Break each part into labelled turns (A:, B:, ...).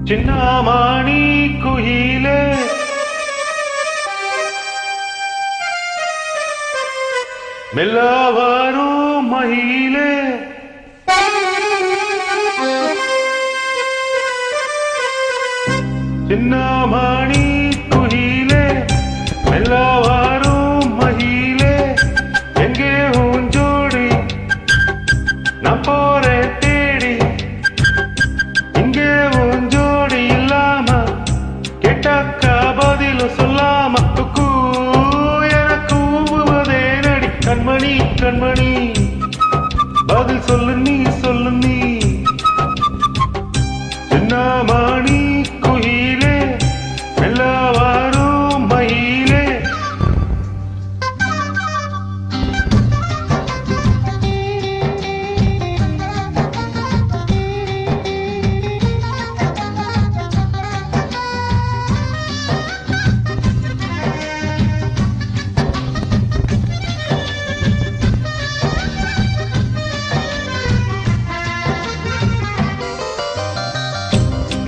A: சின்னமணி குயிலே மெல்ல வரும் மயிலே சின்னமணி குயிலே மெல்ல வரும் மயிலே எங்கே உன் ஜோடி நான் போறேன் தேடி இங்கே உன் ஜோடி இல்லாம கேட்டாக்கா பதில் சொல்லாம எனக்கு ஊவுவதே நடி கண்மணி கண்மணி பதில் சொல்லு நீ சின்னமணி குயிலே மெல்ல வரும் மயிலே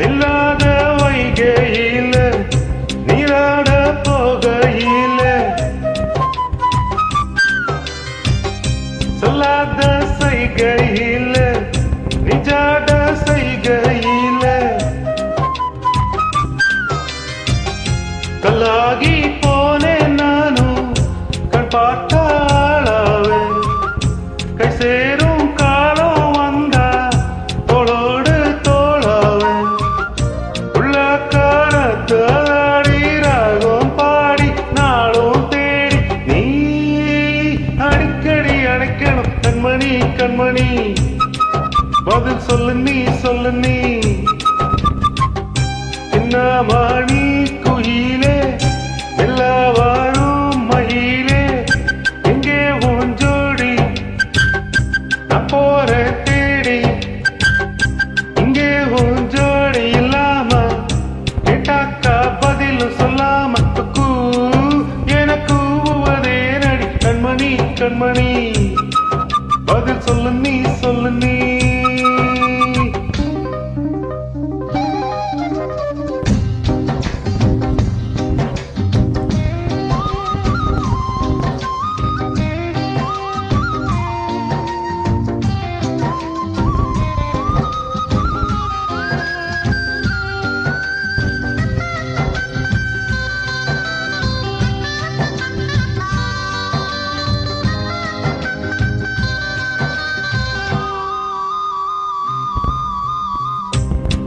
A: இல்லாத வைகையில நீராட போகையில சொல்லாத செய்கையில நிஜாட செய்கையில கல்லாகி போனேன் நானும் கண் பார்த்தாளாவே கை சேரும் காலம் வந்தா தோளோடு தோளாவே உள்ளக்காரத்தாடி ராகம் பாடி நாளும் தேடி நீ அடிக்கடி அடைக்கணும் கண்மணி கண்மணி பதில் சொல்லு நீ சின்னமணி குயிலே மெல்ல வரும் மயிலே எங்கே உன் ஜோடி நான் போறேன் தேடி இங்கே உன் ஜோடி இல்லாம கேட்டாக்கா பதில் சொல்லாம எனக்கு ஊவுவதே நடி கண்மணி கண்மணி பதில் சொல்லு நீ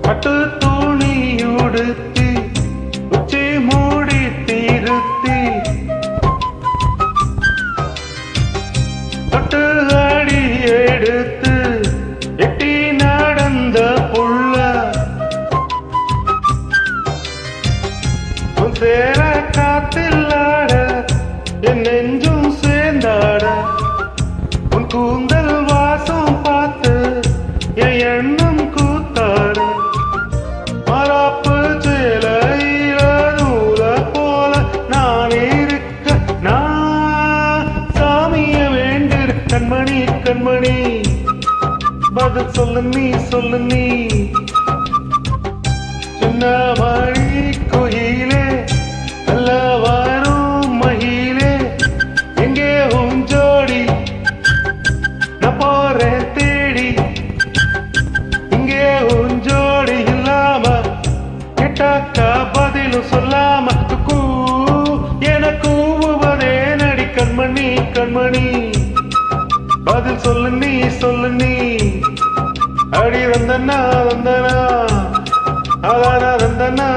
A: பட்டு துணியுடுத்தி உச்சி மூடி திருத்தி பட்டு அடி எடுத்து எட்டி நடந்த புள்ள உன் சேர காத்தில்லாட என் நெஞ்சும் சேர்ந்தாட உன் கூந்தல் வாசம் பார்த்து என் எண்ணம் கூத்தாட கண்மணி கண்மணி பதில் சொல்லு நீ சின்னமணி குயிலே மெல்ல வரும் மயிலே எங்கே உன் ஜோடி நான் போறேன் தேடி இங்கே உன் ஜோடி இல்லாம கேட்டாக்கா பதில் சொல்லாம எனக்கு ஊவுவதே நடி கண்மணி கண்மணி பதில் சொல்லு நீ அடி வந்தனா வந்தனா அதான வந்தனா